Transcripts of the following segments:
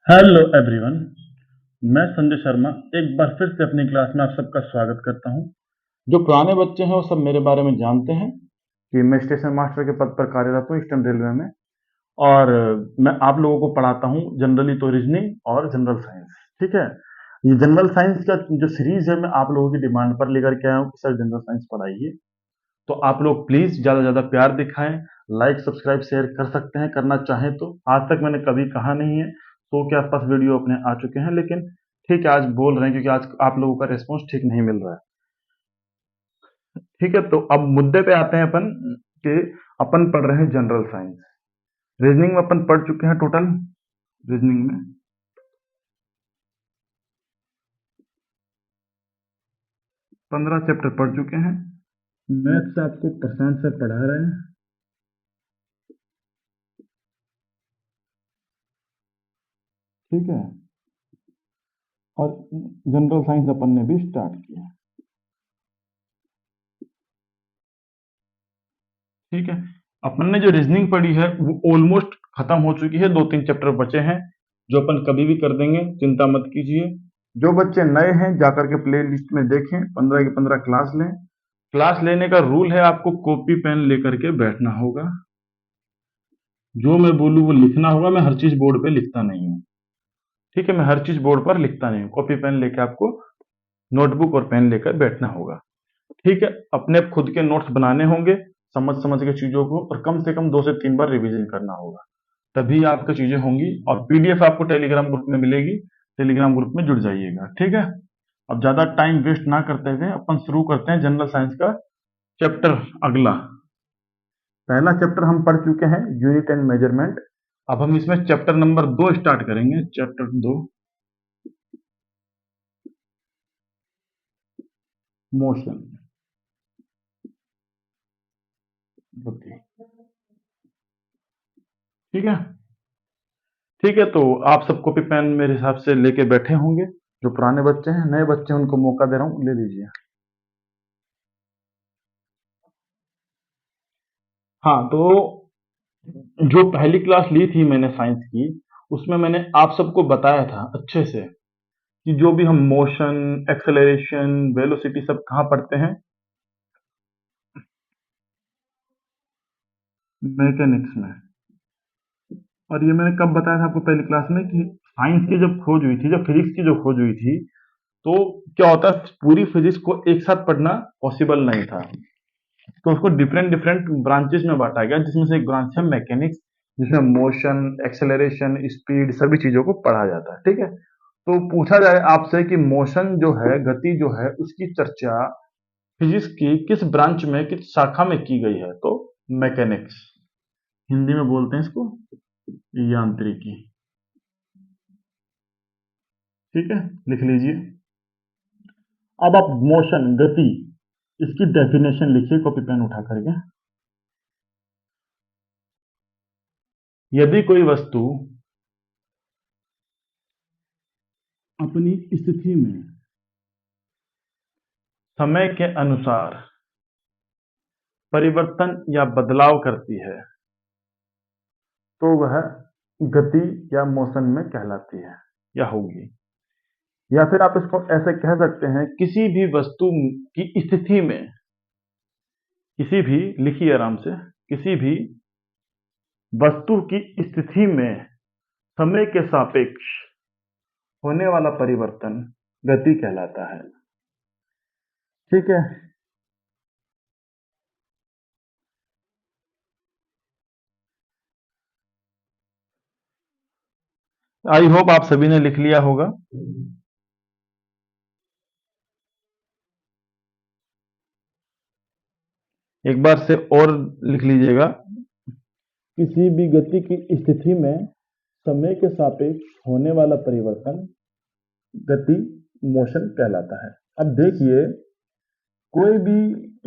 Hello everyone, मैं संजय शर्मा एक बार फिर से अपनी क्लास में आप सबका स्वागत करता हूं। जो पुराने बच्चे हैं वो सब मेरे बारे में जानते हैं कि मैं स्टेशन मास्टर के पद पर कार्यरत हूँ ईस्टर्न रेलवे में। और मैं आप लोगों को पढ़ाता हूँ जनरली तो रीजनिंग और जनरल साइंस। ठीक है, ये जनरल साइंस का जो सीरीज है मैं आप लोगों की डिमांड पर लेकर के आया हूँ कि सर जनरल साइंस पढ़ाइए। तो आप लोग प्लीज ज्यादा से ज्यादा प्यार दिखाएं, लाइक सब्सक्राइब शेयर कर सकते हैं करना चाहें तो। आज तक मैंने कभी कहा नहीं है, 100 के आसपास वीडियो अपने आ चुके हैं, लेकिन ठीक है आज बोल रहे हैं क्योंकि आज आप लोगों का रिस्पॉन्स ठीक नहीं मिल रहा है। ठीक है, तो अब मुद्दे पे आते हैं अपन कि अपन पढ़ रहे हैं जनरल साइंस। रीजनिंग में अपन पढ़ चुके हैं टोटल, रीजनिंग में 15 चैप्टर पढ़ चुके हैं। मैथ्स आपको प्रशांत सर पढ़ा रहे हैं। ठीक है, और जनरल साइंस अपन ने भी स्टार्ट किया। ठीक है, अपन ने जो रीजनिंग पढ़ी है वो ऑलमोस्ट खत्म हो चुकी है, 2-3 चैप्टर बचे हैं जो अपन कभी भी कर देंगे, चिंता मत कीजिए। जो बच्चे नए हैं जाकर के प्ले लिस्ट में देखें, 15 की 15 क्लास लें। क्लास लेने का रूल है आपको कॉपी पेन लेकर के बैठना होगा, जो मैं बोलूँ वो लिखना होगा। मैं हर चीज बोर्ड पे लिखता नहीं हूँ। ठीक है, मैं हर चीज बोर्ड पर लिखता नहीं हूँ, कॉपी पेन लेके आपको नोटबुक और पेन लेकर बैठना होगा। ठीक है, अपने खुद के नोट्स बनाने होंगे, समझ समझ के चीजों को, और कम से कम 2 से 3 बार रिवीजन करना होगा, तभी आपकी चीजें होंगी। और पीडीएफ आपको टेलीग्राम ग्रुप में मिलेगी, टेलीग्राम ग्रुप में जुड़ जाइएगा। ठीक है, अब ज्यादा टाइम वेस्ट ना करते हुए अपन शुरू करते हैं जनरल साइंस का चैप्टर। अगला पहला चैप्टर हम पढ़ चुके हैं यूनिट एंड मेजरमेंट। अब हम इसमें चैप्टर नंबर 2 स्टार्ट करेंगे। Chapter 2 motion. ओके, ठीक है। ठीक है, तो आप सब कॉपी पेन मेरे हिसाब से लेके बैठे होंगे। जो पुराने बच्चे हैं, नए बच्चे हैं, उनको मौका दे रहा हूँ, ले लीजिए। हाँ, तो जो पहली क्लास ली थी मैंने साइंस की, उसमें मैंने आप सबको बताया था अच्छे से कि जो भी हम मोशन, एक्सेलरेशन, वेलोसिटी सब कहाँ पढ़ते हैं, मैकेनिक्स में। और ये मैंने कब बताया था आपको पहली क्लास में कि साइंस की जब खोज हुई थी, जब फिजिक्स की जो खोज हुई थी, तो क्या होता है पूरी फिजिक्स को एक साथ पढ़ना पॉसिबल नहीं था। तो उसको डिफरेंट डिफरेंट ब्रांचेस में बांटा गया, जिसमें से एक ब्रांच है मैकेनिक्स, जिसमें मोशन, एक्सेलरेशन, स्पीड सभी चीजों को पढ़ा जाता है। ठीक है, तो पूछा जाए आपसे कि मोशन जो है, गति जो है, उसकी चर्चा फिजिक्स की किस ब्रांच में, किस शाखा में की गई है, तो मैकेनिक्स, हिंदी में बोलते हैं इसको यांत्रिकी। ठीक है, लिख लीजिए। अब आप मोशन, गति, इसकी डेफिनेशन लिखिए कॉपी पेन उठा करके। यदि कोई वस्तु अपनी स्थिति में समय के अनुसार परिवर्तन या बदलाव करती है तो वह गति या मोशन में कहलाती है या होगी। या फिर आप इसको ऐसे कह सकते हैं, किसी भी वस्तु की स्थिति में, किसी भी, लिखिए आराम से, किसी भी वस्तु की स्थिति में समय के सापेक्ष होने वाला परिवर्तन गति कहलाता है। ठीक है, आई होप आप सभी ने लिख लिया होगा। एक बार से और लिख लीजिएगा, किसी भी गति की स्थिति में समय के सापेक्ष होने वाला परिवर्तन गति, मोशन कहलाता है। अब देखिए, कोई भी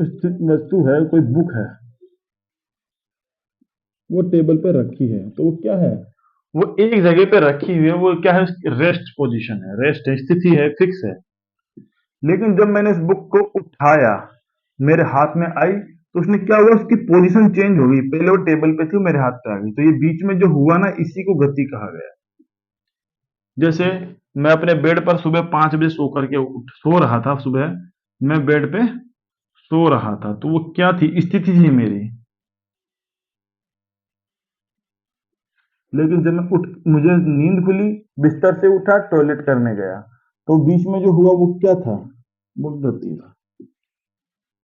स्थित वस्तु है, कोई बुक है, वो टेबल पर रखी है, तो वो क्या है, वो एक जगह पे रखी हुई है, वो क्या है, रेस्ट पोजीशन है, रेस्ट है, स्थिति है, फिक्स है। लेकिन जब मैंने इस बुक को उठाया, मेरे हाथ में आई, तो उसने क्या हुआ, उसकी पोजीशन चेंज हो गई। पहले वो टेबल पे थी, मेरे हाथ पे आ गई, तो ये बीच में जो हुआ ना, इसी को गति कहा गया। जैसे मैं अपने बेड पर सुबह 5 बजे सो रहा था, सुबह मैं बेड पे सो रहा था, तो वो क्या थी, स्थिति थी मेरी। लेकिन जब मैं उठ मुझे नींद खुली, बिस्तर से उठा, टॉयलेट करने गया, तो बीच में जो हुआ वो क्या था, वो गति था।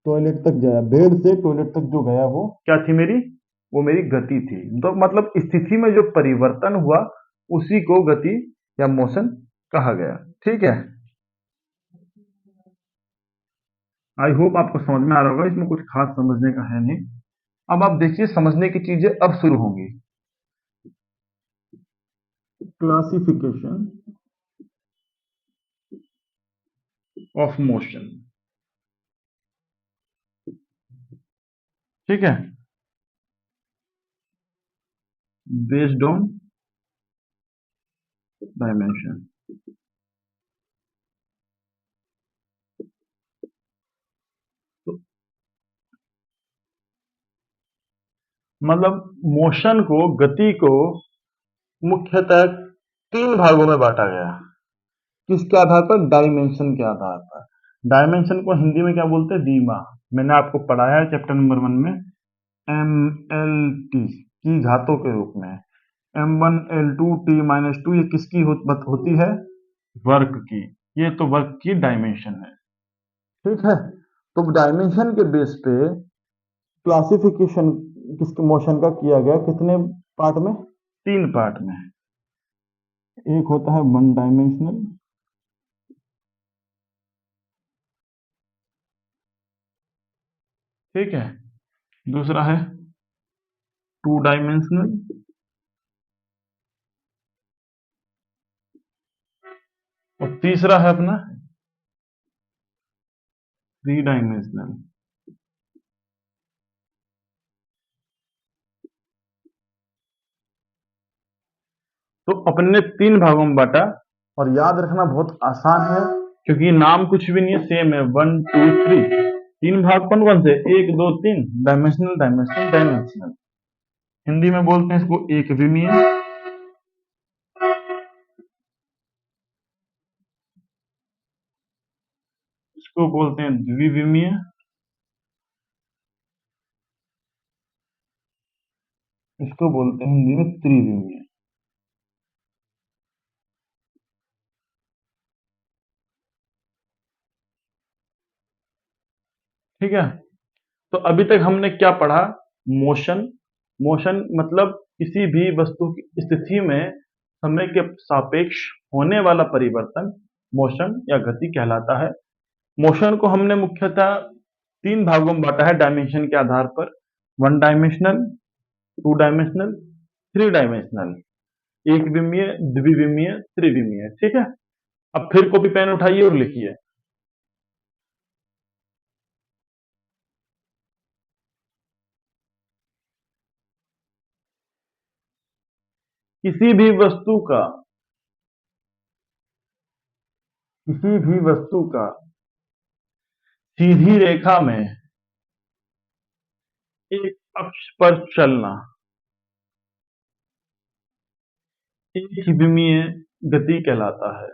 टॉयलेट तक गया, बेड से टॉयलेट तक जो गया वो क्या थी मेरी, वो मेरी गति थी। तो मतलब स्थिति में जो परिवर्तन हुआ उसी को गति या मोशन कहा गया। ठीक है, आई होप आपको समझ में आ रहा होगा, इसमें कुछ खास समझने का है नहीं। अब आप देखिए, समझने की चीजें अब शुरू होंगी। Classification of motion. ठीक है, बेस्ड ऑन डायमेंशन। तो मतलब मोशन को, गति को मुख्यतः 3 भागों में बांटा गया। किसके आधार पर, डायमेंशन के आधार पर। डायमेंशन को हिंदी में क्या बोलते हैं, दिमा। मैंने आपको पढ़ाया है चैप्टर नंबर 1 में, एम एल टी की घातों के रूप में। M1L2T-2 ये किसकी होती है, वर्क की। ये तो वर्क की डायमेंशन है। ठीक है, तो डायमेंशन के बेस पे क्लासिफिकेशन किसके मोशन का किया गया, कितने पार्ट में, 3 पार्ट में। एक होता है 1 डायमेंशनल, ठीक है, दूसरा है 2 डायमेंशनल, और तीसरा है अपना 3 डायमेंशनल। तो अपने ने 3 भागों में बांटा, और याद रखना बहुत आसान है, क्योंकि नाम कुछ भी नहीं है, सेम है, 1 2 3। 3 भाग कौन कौन से, 1 2 3, डायमेंशनल डायमेंशनल डायमेंशनल। हिंदी में बोलते हैं इसको एक विमीय, इसको बोलते हैं द्विविमीय, इसको बोलते हैं हिंदी में त्रिविमीय। ठीक है, तो अभी तक हमने क्या पढ़ा, मोशन। मोशन मतलब किसी भी वस्तु की स्थिति में समय के सापेक्ष होने वाला परिवर्तन मोशन या गति कहलाता है। मोशन को हमने मुख्यतः 3 भागों में बांटा है डायमेंशन के आधार पर, 1 डायमेंशनल, 2 डायमेंशनल, 3 डायमेंशनल, एक विमीय, द्विविमीय, त्रिविमीय। ठीक है, अब फिर कॉपी पेन उठाइए और लिखिए। किसी भी वस्तु का, किसी भी वस्तु का सीधी रेखा में एक अक्ष पर चलना एक ही विमीय गति कहलाता है।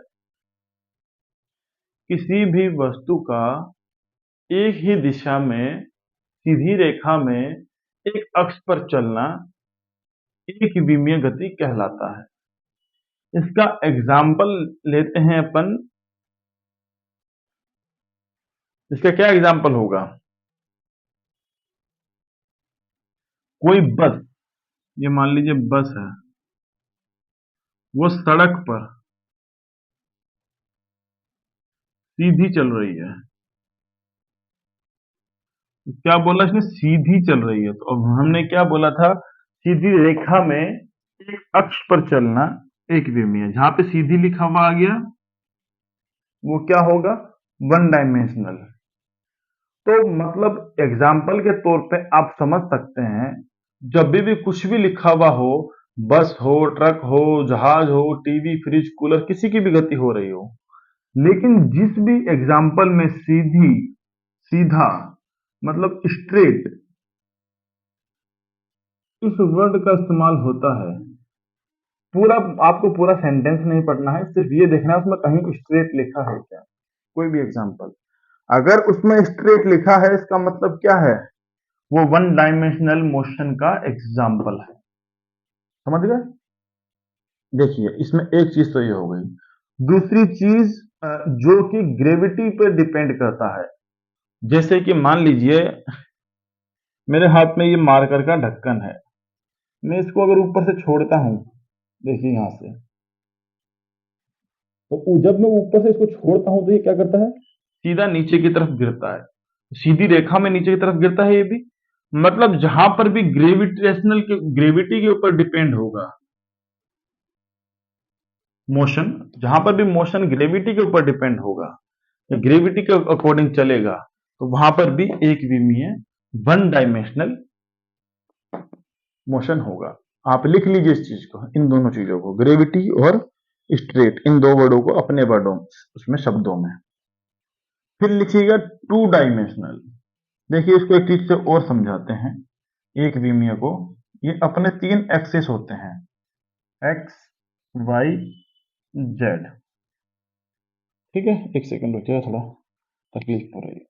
किसी भी वस्तु का एक ही दिशा में सीधी रेखा में एक अक्ष पर चलना एक विमीय गति कहलाता है। इसका एग्जाम्पल लेते हैं अपन। इसका क्या एग्जाम्पल होगा, कोई बस, ये मान लीजिए बस है, वो सड़क पर सीधी चल रही है। क्या बोला इसने, सीधी चल रही है, तो अब हमने क्या बोला था, सीधी रेखा में एक अक्ष पर चलना एक विमीय। जहां पे सीधी लिखा हुआ आ गया वो क्या होगा, 1 डायमेंशनल। तो मतलब एग्जाम्पल के तौर पे आप समझ सकते हैं, जब भी कुछ भी लिखा हुआ हो, बस हो, ट्रक हो, जहाज हो, टीवी, फ्रिज, कूलर, किसी की भी गति हो रही हो, लेकिन जिस भी एग्जाम्पल में सीधी, सीधा मतलब स्ट्रेट, इस वर्ड का इस्तेमाल होता है, पूरा आपको पूरा सेंटेंस नहीं पढ़ना है, सिर्फ ये देखना है उसमें कहीं स्ट्रेट लिखा है क्या। कोई भी एग्जांपल अगर उसमें स्ट्रेट लिखा है इसका मतलब क्या है, वो वन डायमेंशनल मोशन का एग्जांपल है। समझ गए? देखिए इसमें एक चीज तो ये हो गई, दूसरी चीज जो कि ग्रेविटी पे डिपेंड करता है। जैसे कि मान लीजिए मेरे हाथ में ये मार्कर का ढक्कन है, मैं इसको अगर ऊपर से छोड़ता हूं, देखिए यहां से, तो जब मैं ऊपर से इसको छोड़ता हूं तो ये क्या करता है, सीधा नीचे की तरफ गिरता है, सीधी रेखा में नीचे की तरफ गिरता है। ये भी मतलब जहां पर भी ग्रेविटी के ऊपर डिपेंड होगा मोशन, जहां पर भी मोशन ग्रेविटी के ऊपर डिपेंड होगा या ग्रेविटी के अकॉर्डिंग चलेगा, तो वहां पर भी एक विमीय वन डायमेंशनल मोशन होगा। आप लिख लीजिए इस चीज को, इन दोनों चीजों को, ग्रेविटी और स्ट्रेट, इन दो वर्डों को अपने वर्डों उसमें शब्दों में। फिर लिखिएगा टू डायमेंशनल। देखिए इसको एक चीज से और समझाते हैं, एक विमीय को, ये अपने तीन एक्सिस होते हैं, एक्स वाई जेड। ठीक है, एक सेकंड रुकिए, थोड़ा तकलीफ हो रही है।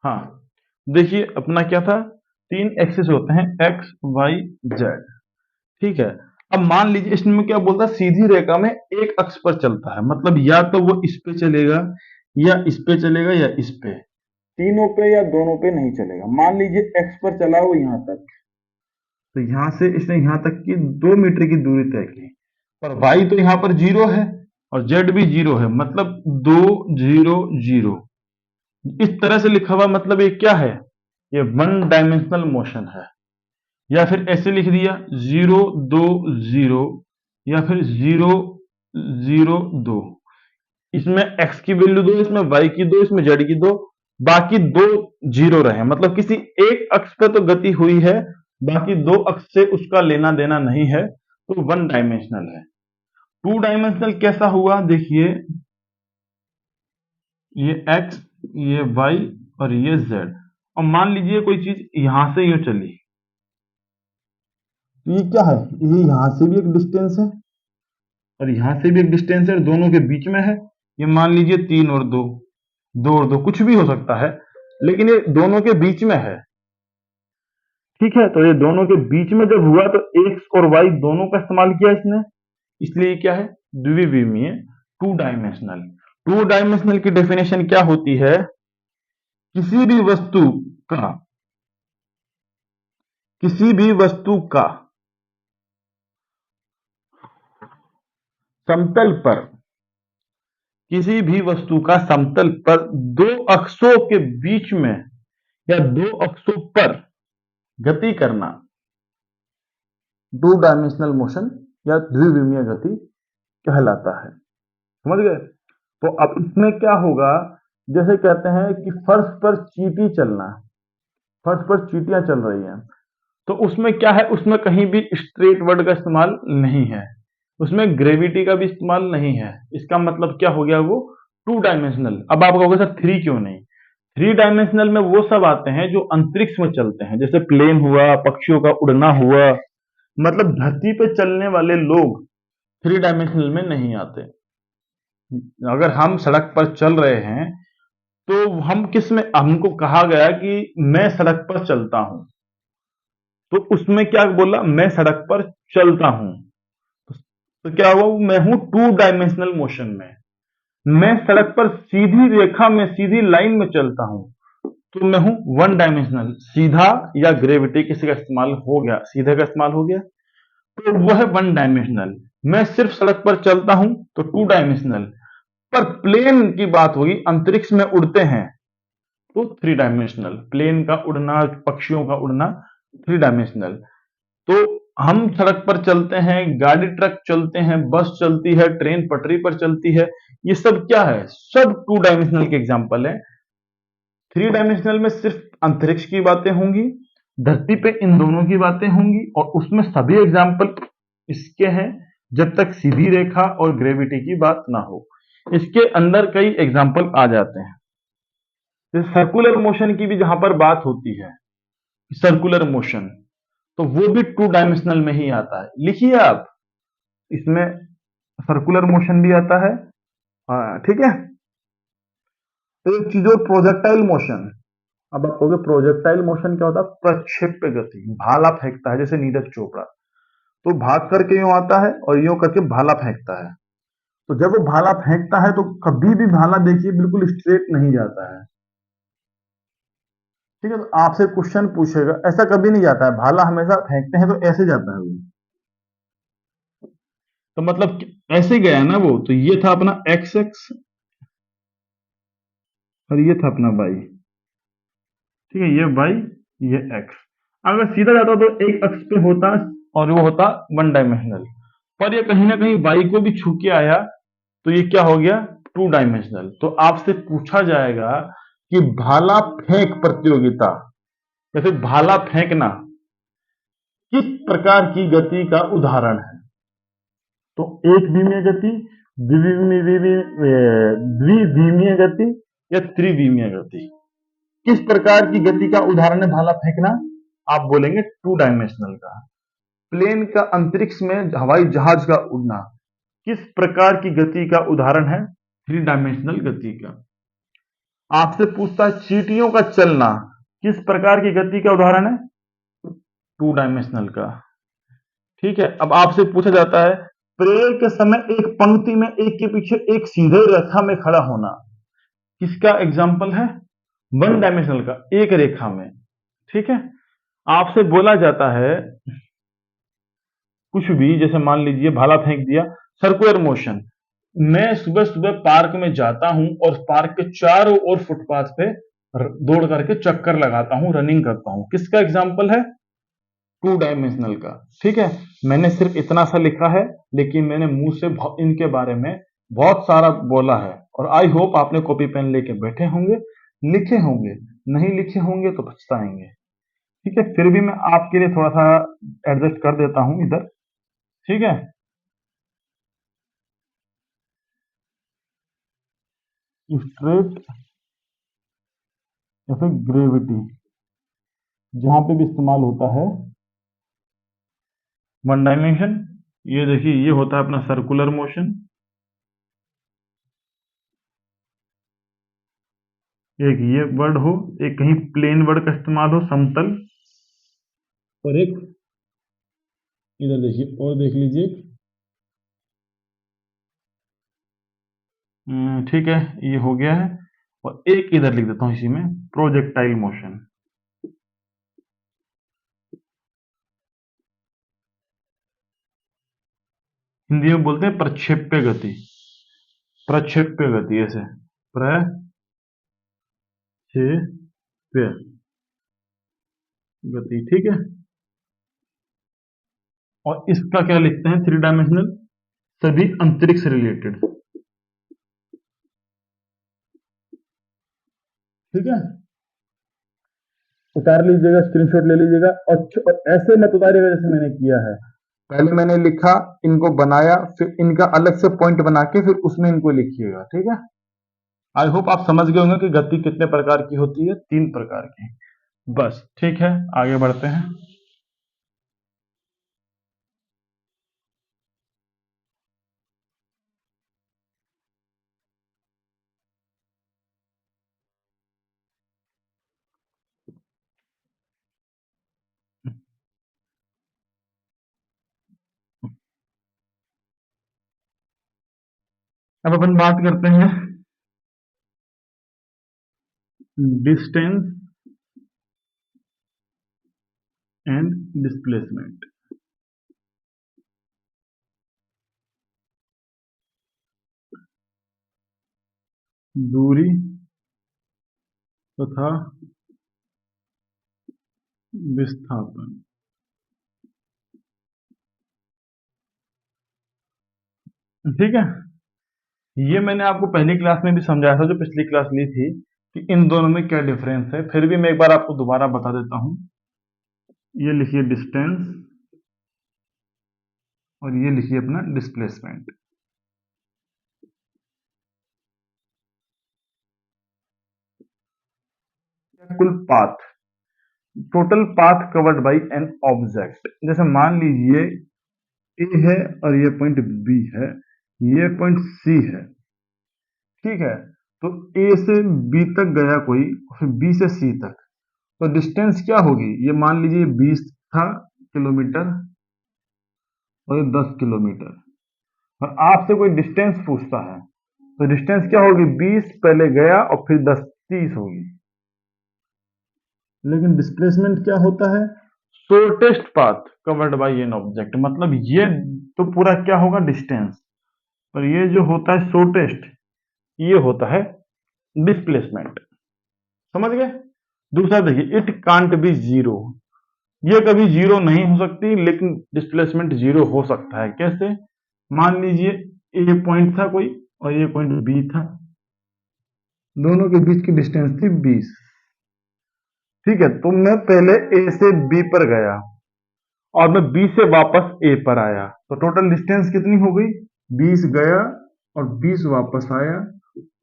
हाँ, देखिए अपना क्या था, तीन एक्सिस होते हैं, एक्स वाई जेड। ठीक है, अब मान लीजिए इसमें क्या बोलता है, सीधी रेखा में एक अक्ष पर चलता है, मतलब या तो वो इस पे चलेगा या इस पे चलेगा या इस पे, तीनों पे या दोनों पे नहीं चलेगा। मान लीजिए एक्स पर चला वो यहां तक, तो यहां से इसने यहां तक की 2 मीटर की दूरी तय की, पर वाई तो यहां पर 0 है और जेड भी 0 है, मतलब 2 0 0, इस तरह से लिखा हुआ, मतलब ये क्या है, ये वन डायमेंशनल मोशन है। या फिर ऐसे लिख दिया 0 2 0, या फिर 0 0 2, इसमें x की वैल्यू 2, इसमें y की 2, इसमें z की 2, बाकी दो 0 रहे, मतलब किसी एक अक्ष पे तो गति हुई है, बाकी दो अक्ष से उसका लेना देना नहीं है, तो वन डायमेंशनल है। टू डायमेंशनल कैसा हुआ, देखिए ये x, ये y और ये z, और मान लीजिए कोई चीज यहां से यूं चली, ये क्या है, ये यहां से भी एक डिस्टेंस है और यहां से भी एक डिस्टेंस है, दोनों के बीच में है। ये मान लीजिए 3 और 2, 2 और 2 कुछ भी हो सकता है, लेकिन ये दोनों के बीच में है। ठीक है, तो ये दोनों के बीच में जब हुआ तो एक्स और वाई दोनों का इस्तेमाल किया इसने, इसलिए क्या है, द्विविमीय, टू डायमेंशनल। टू डायमेंशनल की डेफिनेशन क्या होती है, किसी भी वस्तु का, किसी भी वस्तु का समतल पर, किसी भी वस्तु का समतल पर दो अक्षों के बीच में या दो अक्षों पर गति करना टू डायमेंशनल मोशन या द्विविमीय गति कहलाता है। समझ गए? तो अब इसमें क्या होगा, जैसे कहते हैं कि फर्श पर चींटी चलना, फर्श पर चींटियां चल रही हैं, तो उसमें क्या है, उसमें कहीं भी स्ट्रेट वर्ड का इस्तेमाल नहीं है, उसमें ग्रेविटी का भी इस्तेमाल नहीं है। इसका मतलब क्या हो गया, वो टू डायमेंशनल। अब आप कहोगे सर थ्री क्यों नहीं, थ्री डायमेंशनल में वो सब आते हैं जो अंतरिक्ष में चलते हैं, जैसे प्लेन हुआ, पक्षियों का उड़ना हुआ, मतलब धरती पे चलने वाले लोग थ्री डायमेंशनल में नहीं आते। अगर हम सड़क पर चल रहे हैं तो हम किस में, हमको कहा गया कि मैं सड़क पर चलता हूं, तो उसमें क्या बोला, मैं सड़क पर चलता हूं, तो क्या हुआ, मैं हूं टू डायमेंशनल मोशन में। मैं सड़क पर सीधी रेखा में, सीधी लाइन में चलता हूं, तो मैं हूं वन डायमेंशनल। सीधा या ग्रेविटी किसी का इस्तेमाल हो गया, सीधे का इस्तेमाल हो गया, तो वो है वन डायमेंशनल। मैं सिर्फ सड़क पर चलता हूं तो टू डायमेंशनल, पर प्लेन की बात होगी, अंतरिक्ष में उड़ते हैं, तो थ्री डायमेंशनल। प्लेन का उड़ना, पक्षियों का उड़ना थ्री डायमेंशनल। तो हम सड़क पर चलते हैं, गाड़ी ट्रक चलते हैं, बस चलती है, ट्रेन पटरी पर चलती है, ये सब क्या है, सब टू डायमेंशनल के एग्जाम्पल है। थ्री डायमेंशनल में सिर्फ अंतरिक्ष की बातें होंगी, धरती पे इन दोनों की बातें होंगी, और उसमें सभी एग्जाम्पल इसके हैं जब तक सीधी रेखा और ग्रेविटी की बात ना हो। इसके अंदर कई एग्जाम्पल आ जाते हैं। जैसे सर्कुलर मोशन की भी जहां पर बात होती है, सर्कुलर मोशन, तो वो भी टू डायमेंशनल में ही आता है। लिखिए आप, इसमें सर्कुलर मोशन भी आता है। ठीक है। तो एक चीज और प्रोजेक्टाइल मोशन। अब आप कहोगे प्रोजेक्टाइल मोशन क्या होता है? प्रक्षेप्य गति, भाला फेंकता है, जैसे नीरज चोपड़ा तो भाग करके यूं आता है और यूं करके भाला फेंकता है। तो जब वो भाला फेंकता है तो कभी भी भाला देखिए बिल्कुल स्ट्रेट नहीं जाता है। ठीक है, तो आपसे क्वेश्चन पूछेगा, ऐसा कभी नहीं जाता है, भाला हमेशा फेंकते हैं तो ऐसे जाता है वो। तो मतलब ऐसे गया ना वो, तो ये था अपना एक्स एक्स और ये था अपना वाई। ठीक है, ये वाई, ये एक्स। अगर सीधा जाता तो एक अक्ष पे होता और वो होता वन डायमेंशनल, पर ये कहीं ना कहीं वाई को भी छू के आया, तो ये क्या हो गया? Two dimensional. तो आपसे पूछा जाएगा कि भाला फेंक प्रतियोगिता या फिर भाला फेंकना किस प्रकार की गति का उदाहरण है? तो एक विमीय गति, द्विविमीय गति या त्रिविमीय गति, किस प्रकार की गति का उदाहरण है भाला फेंकना? आप बोलेंगे टू डायमेंशनल का। प्लेन का अंतरिक्ष में हवाई जहाज का उड़ना किस प्रकार की गति का उदाहरण है? थ्री डायमेंशनल गति का। आपसे पूछता है चींटियों का चलना किस प्रकार की गति का उदाहरण है? टू डायमेंशनल का। ठीक है, अब आपसे पूछा जाता है प्रेयर के समय एक पंक्ति में एक के पीछे एक सीधे रेखा में खड़ा होना किसका एग्जाम्पल है? वन डायमेंशनल का, एक रेखा में। ठीक है, आपसे बोला जाता है कुछ भी, जैसे मान लीजिए भाला फेंक दिया, सर्कुलर मोशन, मैं सुबह सुबह पार्क में जाता हूं और पार्क के चारों ओर फुटपाथ पे दौड़ करके चक्कर लगाता हूं, रनिंग करता हूं, किसका एग्जाम्पल है? टू डायमेंशनल का। ठीक है, मैंने सिर्फ इतना सा लिखा है, लेकिन मैंने मुंह से इनके बारे में बहुत सारा बोला है, और आई होप आपने कॉपी पेन लेके बैठे होंगे, लिखे होंगे। नहीं लिखे होंगे तो पछताएंगे। ठीक है, फिर भी मैं आपके लिए थोड़ा सा एडजस्ट कर देता हूं इधर। ठीक है, स्ट्रेट या फिर ग्रेविटी जहां पे भी इस्तेमाल होता है वन डायमेंशन। ये देखिए, ये होता है अपना सर्कुलर मोशन। एक ये वर्ड हो, एक कहीं प्लेन वर्ड का इस्तेमाल हो, समतल, और एक इधर देखिए, और देख लीजिए। ठीक है, ये हो गया है। और एक इधर लिख देता हूं इसी में, प्रोजेक्टाइल मोशन। हिंदी में बोलते हैं प्रक्षेप्य गति। प्रक्षेप्य गति, ऐसे प्रक्षेप्य गति। ठीक है, और इसका क्या लिखते हैं? थ्री डायमेंशनल, सभी अंतरिक्ष रिलेटेड। ठीक है, उतार लीजिएगा, स्क्रीनशॉट ले लीजिएगा, और ऐसे मत उतारिएगा जैसे मैंने किया है। पहले मैंने लिखा, इनको बनाया, फिर इनका अलग से पॉइंट बना के फिर उसमें इनको लिखिएगा। ठीक है, आई होप आप समझ गए होंगे कि गति कितने प्रकार की होती है। तीन प्रकार की। बस ठीक है, आगे बढ़ते हैं। अब अपन बात करते हैं डिस्टेंस एंड डिस्प्लेसमेंट। दूरी तथा विस्थापन। ठीक है, ये मैंने आपको पहली क्लास में भी समझाया था, जो पिछली क्लास ली थी, कि इन दोनों में क्या डिफरेंस है। फिर भी मैं एक बार आपको दोबारा बता देता हूं। ये लिखिए डिस्टेंस और ये लिखिए अपना डिस्प्लेसमेंट। कुल path, total path covered by an object. जैसे मान लीजिए ए है और ये पॉइंट बी है, ये पॉइंट सी है, ठीक है। तो ए से बी तक गया कोई, फिर बी से सी तक, तो डिस्टेंस क्या होगी? ये मान लीजिए 20 था किलोमीटर और ये 10 किलोमीटर, और आपसे कोई डिस्टेंस पूछता है, तो डिस्टेंस क्या होगी? 20 पहले गया और फिर 10, 30 होगी। लेकिन डिस्प्लेसमेंट क्या होता है? Shortest path covered by an object. मतलब ये तो पूरा क्या होगा? डिस्टेंस। और ये जो होता है शॉर्टेस्ट, ये होता है डिस्प्लेसमेंट। समझ गए? दूसरा देखिए, इट कांट बी जीरो। ये कभी जीरो नहीं हो सकती, लेकिन डिस्प्लेसमेंट जीरो हो सकता है। कैसे? मान लीजिए ए पॉइंट था कोई और ये पॉइंट बी था, दोनों के बीच की डिस्टेंस थी 20, ठीक है। तो मैं पहले ए से बी पर गया और मैं बी से वापस ए पर आया, तो टोटल डिस्टेंस कितनी हो गई? 20 गया और 20 वापस आया,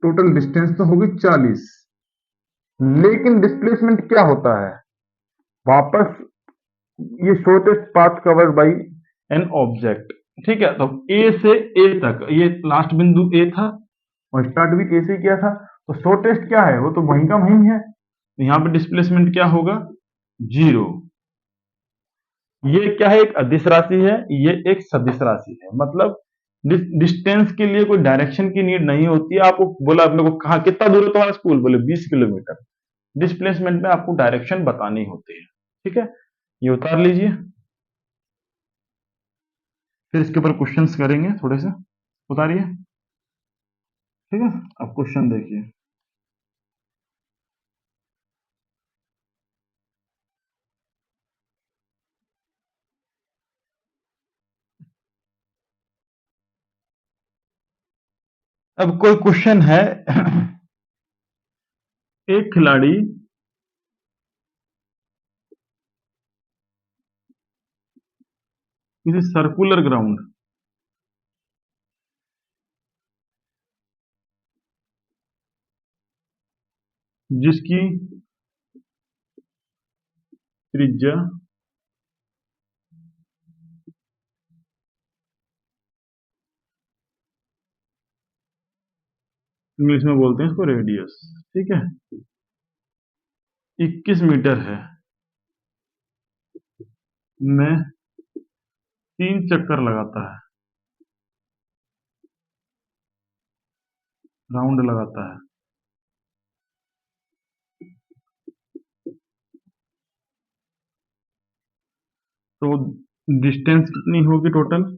टोटल डिस्टेंस तो होगी 40। लेकिन डिस्प्लेसमेंट क्या होता है? वापस ये shortest path covered by an object, ठीक है। तो ए से ए तक, ये लास्ट बिंदु ए था और स्टार्ट भी ए से किया था, तो शॉर्टेस्ट क्या है? वो तो वहीं का वहीं है। तो यहाँ पे डिस्प्लेसमेंट क्या होगा? जीरो। ये क्या है? एक अदिश राशि है, ये एक सदिश राशि है। मतलब डिस्टेंस के लिए कोई डायरेक्शन की नीड नहीं होती है। आपको बोला अपने को, कहा कितना दूर है तुम्हारा स्कूल? बोले 20 किलोमीटर। डिस्प्लेसमेंट में आपको डायरेक्शन बतानी होती है, ठीक है। ये उतार लीजिए, फिर इसके ऊपर क्वेश्चंस करेंगे थोड़े से। उतारिए, ठीक है। अब क्वेश्चन देखिए। अब कोई क्वेश्चन है एक खिलाड़ी किसी सर्कुलर ग्राउंड जिसकी त्रिज्या इंग्लिश में बोलते हैं इसको रेडियस, ठीक है, 21 मीटर है, में 3 चक्कर लगाता है, राउंड लगाता है, तो डिस्टेंस कितनी होगी टोटल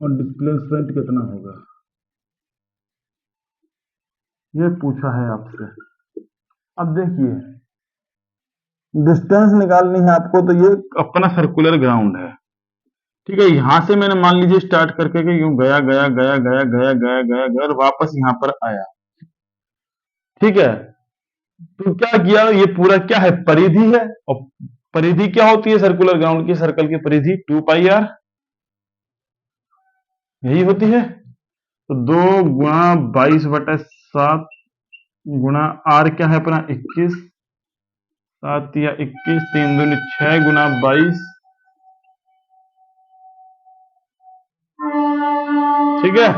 और डिस्प्लेसमेंट कितना होगा? ये पूछा है आपसे। अब देखिए, डिस्टेंस निकालनी है आपको, तो ये अपना सर्कुलर ग्राउंड है, ठीक है। यहां से मैंने मान लीजिए स्टार्ट करके के यूं गया गया गया गया गया गया गया गया और वापस यहां पर आया, ठीक है। तो क्या किया? ये पूरा क्या है? परिधि है। और परिधि क्या होती है सर्कुलर ग्राउंड की? सर्कल की परिधि 2 पाई आर, यही होती है। तो 2 गुणा 22/7 गुणा आर क्या है अपना? 21, 7 या 21, 3 दूनी 6 गुणा 22, ठीक है।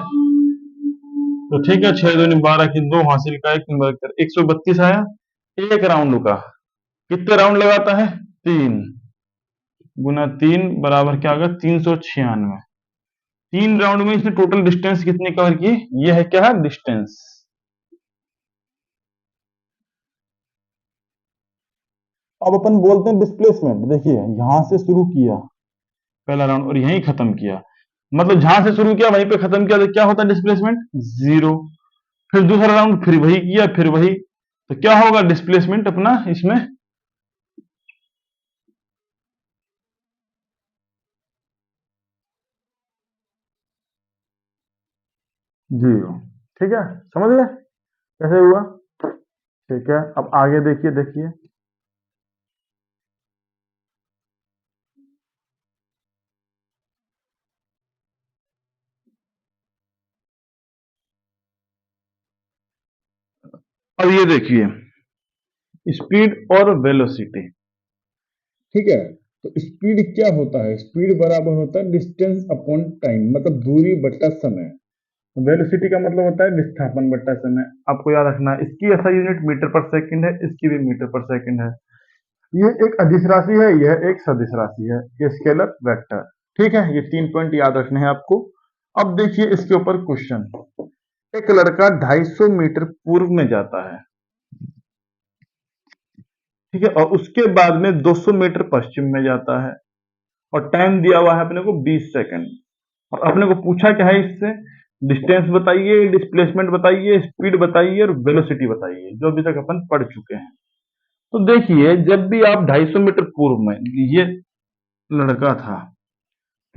तो ठीक है, 6 दूनी 12 की 2 हासिल का 132 आया एक राउंड का। कितने राउंड लगाता है? 3 गुना 3 बराबर क्या होगा? 396। 3 राउंड में इसने टोटल डिस्टेंस कितनी कवर की? ये है क्या है? डिस्टेंस। अब अपन बोलते हैं डिस्प्लेसमेंट। देखिए, यहां से शुरू किया पहला राउंड और यहीं खत्म किया, मतलब जहां से शुरू किया वहीं पे खत्म किया, तो क्या होता है? Displacement zero. फिर दूसरा राउंड फिर वही किया, फिर वही, तो क्या होगा डिस्प्लेसमेंट अपना इसमें? जीरो, ठीक है। समझ गए कैसे हुआ? ठीक है, अब आगे देखिए, देखिए अब ये देखिए, स्पीड और वेलोसिटी, ठीक है। तो स्पीड क्या होता है? स्पीड बराबर होता है डिस्टेंस अपॉन टाइम, मतलब दूरी बटा समय। वेलोसिटी का मतलब होता है विस्थापन बटा समय। आपको याद रखना है, इसकी ऐसा यूनिट मीटर पर सेकंड है, इसकी भी मीटर पर सेकंड है। ये एक अदिश राशि है, यह एक सदिश राशि है, ये स्केलर वेक्टर। ठीक है, ये 3 पॉइंट याद रखने हैं आपको। अब देखिए इसके ऊपर क्वेश्चन। एक लड़का 250 मीटर पूर्व में जाता है, ठीक है, और उसके बाद में 200 मीटर पश्चिम में जाता है, और टाइम दिया हुआ है अपने को 20 सेकंड। और अपने को पूछा क्या है इससे? डिस्टेंस बताइए, डिस्प्लेसमेंट बताइए, स्पीड बताइए और वेलोसिटी बताइए, जो अभी तक अपन पढ़ चुके हैं। तो देखिए, जब भी आप 250 मीटर पूर्व में, ये लड़का था,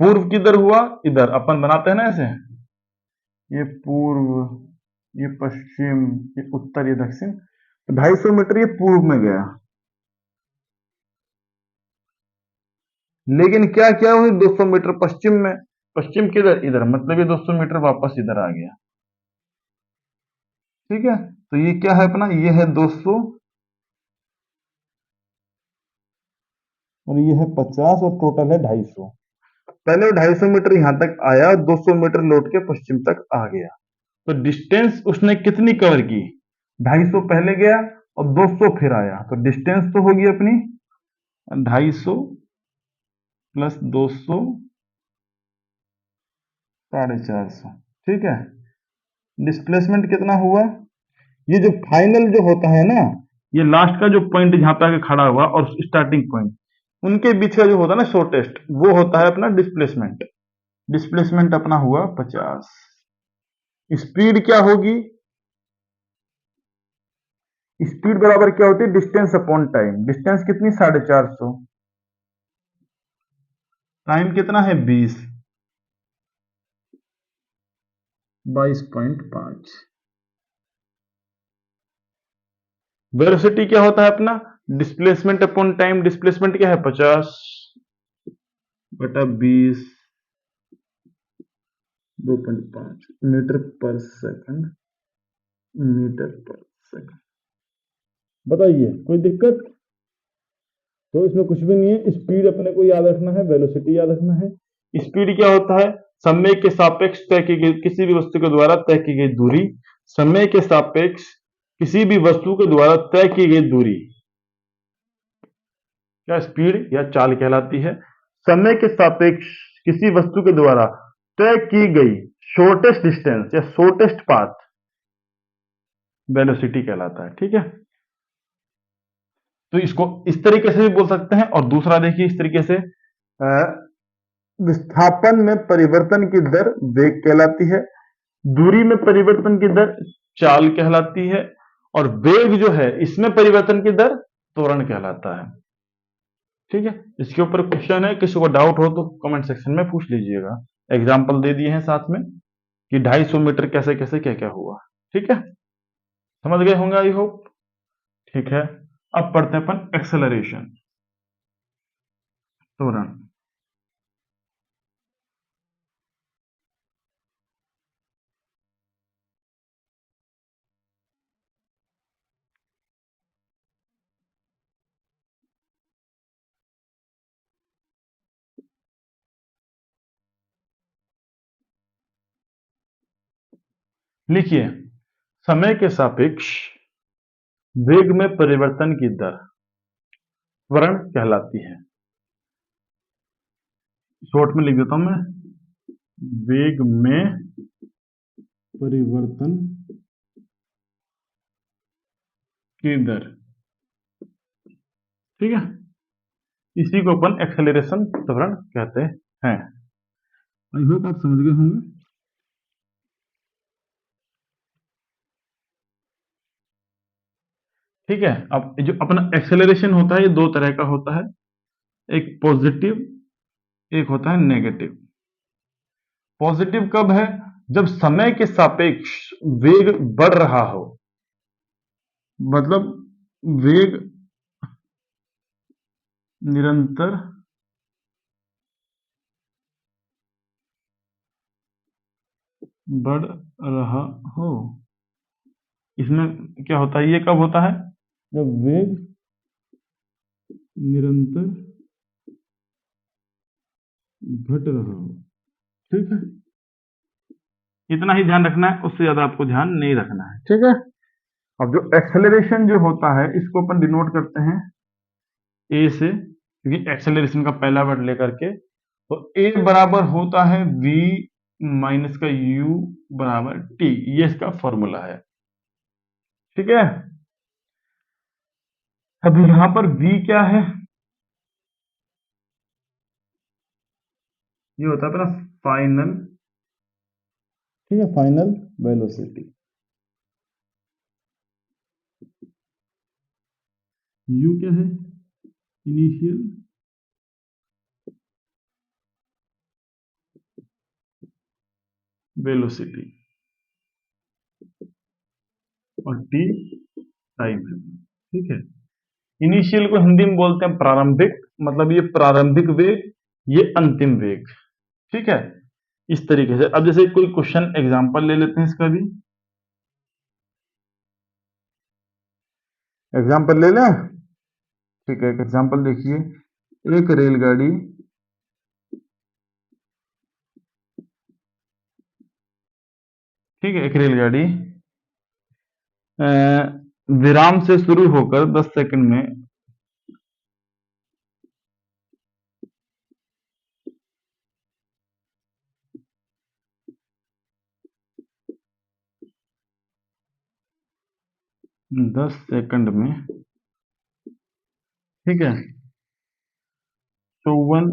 पूर्व किधर हुआ? इधर। अपन बनाते हैं ना ऐसे, ये पूर्व, ये पश्चिम, ये उत्तर, ये दक्षिण। तो 250 मीटर ये पूर्व में गया, लेकिन क्या क्या हुई? 200 मीटर पश्चिम में। पश्चिम किधर? इधर, मतलब ये 200 मीटर वापस इधर आ गया। ठीक है, तो ये क्या है अपना? ये है 200 और ये है 50 और टोटल है 250। पहले वो 250 मीटर यहां तक आया, 200 मीटर लौट के पश्चिम तक आ गया। तो डिस्टेंस उसने कितनी कवर की? 250 पहले गया और 200 फिर आया, तो डिस्टेंस तो होगी अपनी 250 प्लस 200, 450। ठीक है, डिस्प्लेसमेंट कितना हुआ? ये जो फाइनल जो होता है ना, ये लास्ट का जो पॉइंट जहां पे आके खड़ा हुआ और स्टार्टिंग पॉइंट, उनके बीच का जो होता है ना शॉर्टेस्ट, वो होता है अपना डिस्प्लेसमेंट। डिस्प्लेसमेंट अपना हुआ 50। स्पीड क्या होगी? स्पीड बराबर क्या होती है? Distance upon time. डिस्टेंस कितनी? 450। टाइम कितना है? 20, 22.5। वेलोसिटी क्या होता है अपना? Displacement upon time. डिस्प्लेसमेंट क्या है? 50 बटा 20, 2.5 मीटर पर सेकंड। मीटर पर सेकंड। बताइए, कोई दिक्कत? तो इसमें कुछ भी नहीं है। स्पीड अपने को याद रखना है, वेलोसिटी याद रखना है। स्पीड क्या होता है? समय के सापेक्ष तय की गई, किसी भी वस्तु के द्वारा तय की गई दूरी। समय के सापेक्ष किसी भी वस्तु के द्वारा तय की गई दूरी क्या स्पीड या चाल कहलाती है। समय के सापेक्ष किसी वस्तु के द्वारा तय की गई शॉर्टेस्ट डिस्टेंस या शॉर्टेस्ट पाथ वेलोसिटी कहलाता है। ठीक है, तो इसको इस तरीके से भी बोल सकते हैं। और दूसरा देखिए इस तरीके से, विस्थापन में परिवर्तन की दर वेग कहलाती है, दूरी में परिवर्तन की दर चाल कहलाती है, और वेग जो है इसमें परिवर्तन की दर त्वरण कहलाता है। ठीक है, इसके ऊपर क्वेश्चन है, किसी को डाउट हो तो कमेंट सेक्शन में पूछ लीजिएगा। एग्जाम्पल दे दिए हैं साथ में कि 250 मीटर कैसे कैसे क्या क्या हुआ। ठीक है, समझ गए होंगे आई होप। ठीक है, अब पढ़ते हैं अपन एक्सेलरेशन, त्वरण। लिखिए, समय के सापेक्ष वेग में परिवर्तन की दर त्वरण कहलाती है। शॉर्ट में लिख देता हूं मैं, वेग में परिवर्तन की दर। ठीक है, इसी को अपन एक्सेलरेशन त्वरण कहते हैं। आई होप आप समझ गए होंगे। ठीक है, अब जो अपना एक्सेलरेशन होता है ये दो तरह का होता है, एक पॉजिटिव, एक होता है नेगेटिव। पॉजिटिव कब है? जब समय के सापेक्ष वेग बढ़ रहा हो, मतलब वेग निरंतर बढ़ रहा हो। इसमें क्या होता है, ये कब होता है, जब वेग निरंतर घट रहा हो। ठीक है, इतना ही ध्यान रखना है, उससे ज्यादा आपको ध्यान नहीं रखना है। ठीक है, अब जो एक्सेलरेशन जो होता है इसको अपन डिनोट करते हैं ए से, क्योंकि एक्सेलरेशन का पहला वर्ड लेकर के, तो ए बराबर होता है v माइनस का u बराबर t, ये इसका फॉर्मूला है। ठीक है, अब यहां पर v क्या है, ये होता है अपना फाइनल, ठीक है, फाइनल वेलोसिटी। u क्या है, इनिशियल वेलोसिटी, और t टाइम है। ठीक है, इनिशियल को हिंदी में बोलते हैं प्रारंभिक, मतलब ये प्रारंभिक वेग, ये अंतिम वेग। ठीक है, इस तरीके से। अब जैसे कोई क्वेश्चन एग्जांपल ले लेते हैं इसका भी, एग्जांपल ले लें। ठीक है, एक एग्जांपल देखिए, एक रेलगाड़ी ठीक है, एक रेलगाड़ी विराम से शुरू होकर 10 सेकंड में ठीक है 54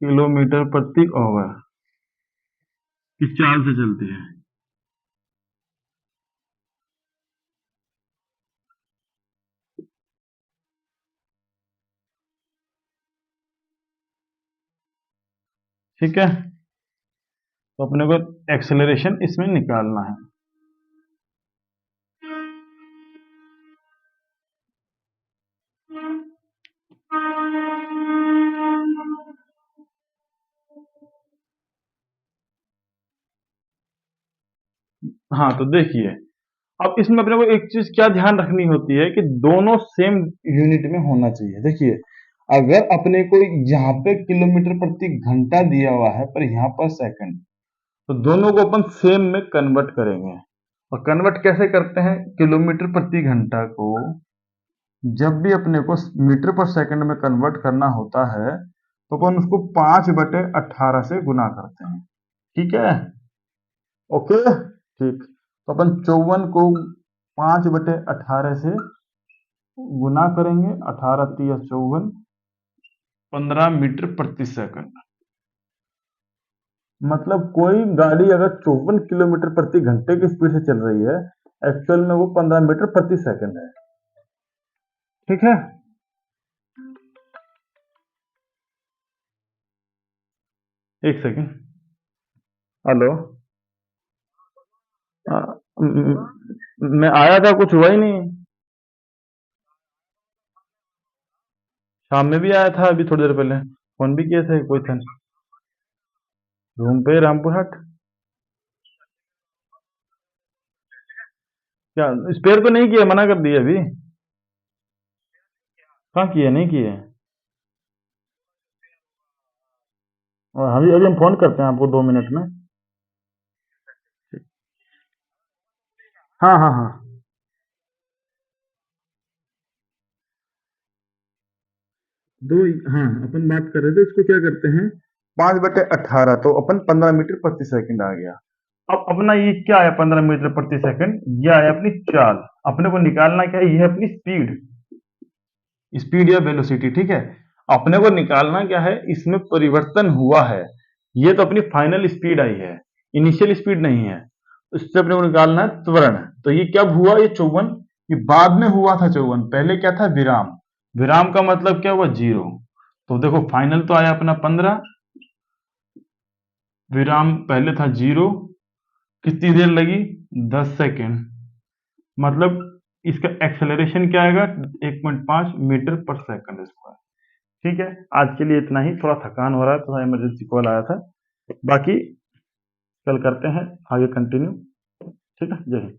किलोमीटर प्रति आवर की चाल से चलती है। ठीक है, तो अपने को एक्सेलरेशन इसमें निकालना है। हाँ, तो देखिए, अब इसमें अपने को एक चीज क्या ध्यान रखनी होती है कि दोनों सेम यूनिट में होना चाहिए। देखिए, अगर अपने को यहाँ पे किलोमीटर प्रति घंटा दिया हुआ है पर यहाँ पर सेकंड, तो दोनों को अपन सेम में कन्वर्ट करेंगे। और कन्वर्ट कैसे करते हैं, किलोमीटर प्रति घंटा को जब भी अपने को मीटर पर सेकंड में कन्वर्ट करना होता है, तो अपन उसको 5/18 से गुना करते हैं। ठीक है, ओके, ठीक। तो अपन 54 को 5/18 से गुना करेंगे, 18 तिया 54, 15 मीटर प्रति सेकंड। मतलब कोई गाड़ी अगर 54 किलोमीटर प्रति घंटे की स्पीड से चल रही है, एक्चुअल में वो 15 मीटर प्रति सेकंड है। ठीक है, एक सेकंड, हेलो, आ, मैं आया था, कुछ हुआ ही नहीं। शाम में भी आया था, अभी थोड़ी देर पहले फोन भी किए थे, कोई था रूम पे, रामपुर हाट। क्या स्पेयर तो नहीं किया, मना कर दिया अभी, कहाँ किए, नहीं किए। और अभी अभी हम फोन करते हैं आपको 2 मिनट में। हाँ हाँ हाँ, दो, हाँ, अपन बात कर रहे थे, इसको क्या करते हैं, 5/18, तो अपन 15 मीटर प्रति सेकंड आ गया। अब अपना ये क्या है, 15 मीटर प्रति सेकंड, यह है अपनी चाल। अपने को निकालना क्या है, यह है अपनी स्पीड, स्पीड या वेलोसिटी। ठीक है, अपने को निकालना क्या है, इसमें परिवर्तन हुआ है, ये तो अपनी फाइनल स्पीड आई है, इनिशियल स्पीड नहीं है। इससे अपने को निकालना है त्वरण। तो ये कब हुआ, ये 54, ये बाद में हुआ था 54, पहले क्या था, विराम। विराम का मतलब क्या हुआ, 0। तो देखो फाइनल तो आया अपना 15, विराम पहले था 0, कितनी देर लगी, 10 सेकेंड। मतलब इसका एक्सेलरेशन क्या आएगा, 1.5 मीटर पर सेकंड स्क्वायर। ठीक है, आज के लिए इतना ही, थोड़ा थकान हो रहा है, थोड़ा इमरजेंसी कॉल आया था। बाकी कल करते हैं आगे कंटिन्यू। ठीक है, जय हिंद।